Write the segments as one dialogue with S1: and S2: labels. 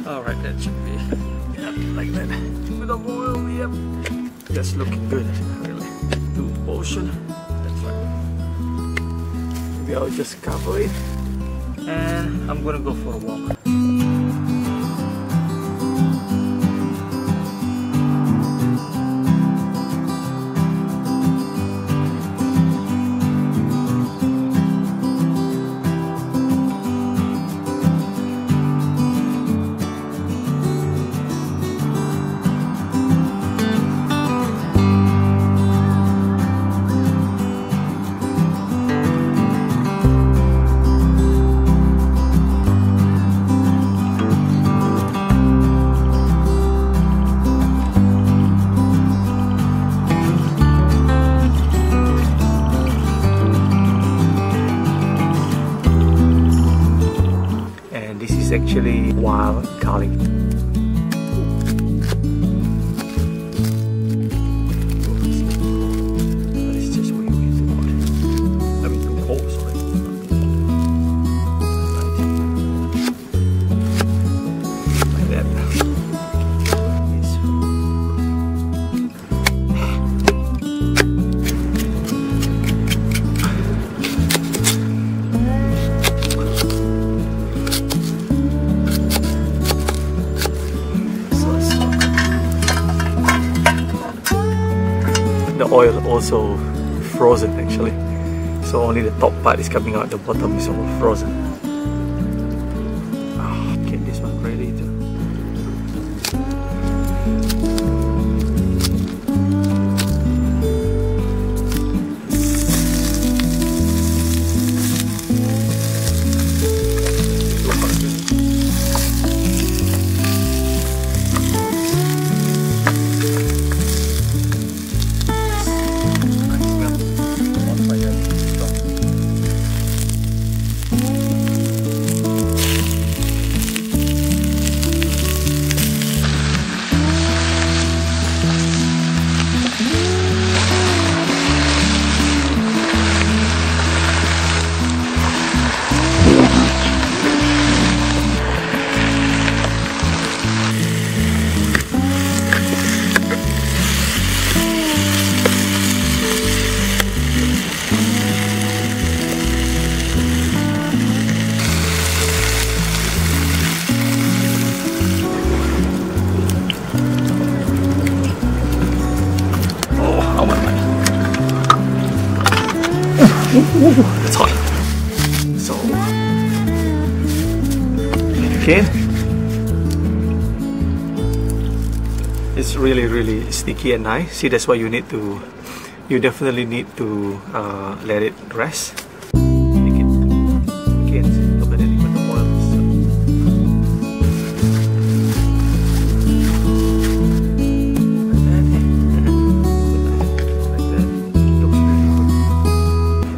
S1: Alright, that should be like that. With the oil, yep. That's looking good, really. 2 portion. That's right. Maybe I'll just cover it. And I'm gonna go for a walk. Actually wild garlic. But it's just way too hot. I mean too cold, sorry. Like that. The oil also frozen actually, so only the top part is coming out, the bottom is all frozen. Get this one ready to it's hot. So again, it's really sticky and nice. See, that's why you definitely need to let it rest. Again, look at it with the oil.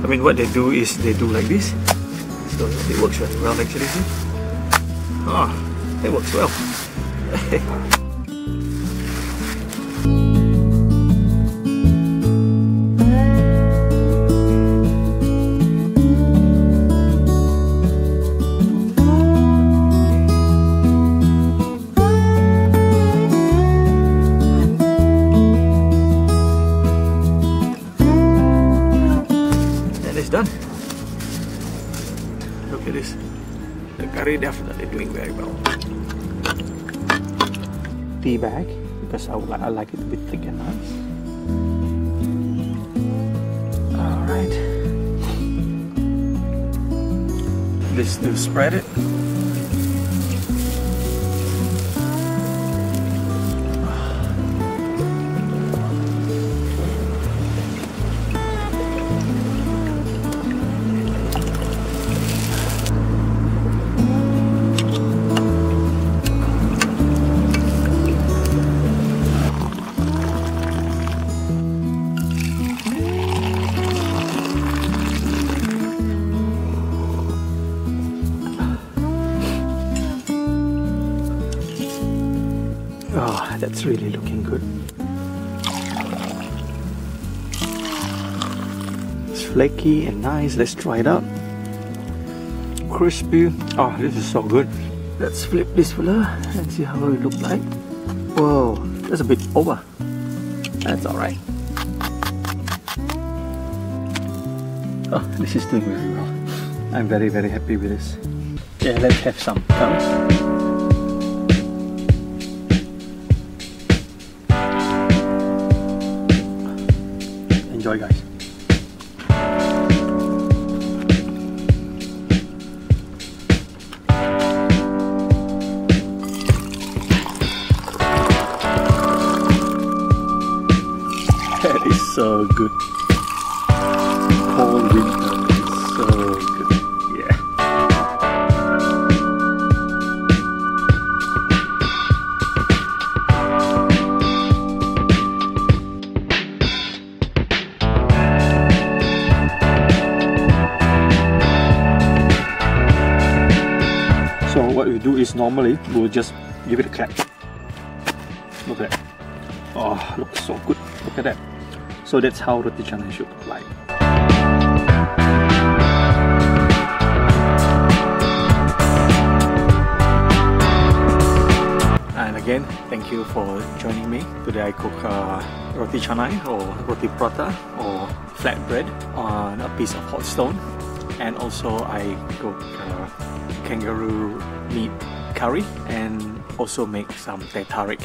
S1: I mean, what they do is they do like this, so it works very well actually. See? It works well. Done. Look at this. The curry definitely doing very well. Tea bag, because I like it a bit thick and nice. Alright. This to spread it. Oh, that's really looking good. It's flaky and nice. Let's try it out. Crispy. Oh, this is so good. Let's flip this fella and see how it looks like. Whoa, that's a bit over. That's alright. Oh, this is doing really well. I'm very happy with this. Yeah, let's have some thumbs. Enjoy, guys. That is so good. Cold winter is so good. Yeah. So what we do is normally we'll just give it a clap. Look at that. Oh, looks so good. Look at that. So that's how roti canai should look like. And again, thank you for joining me. Today I cook roti canai or roti prata or flatbread on a piece of hot stone. And also I cook kangaroo meat curry and also make some tarik.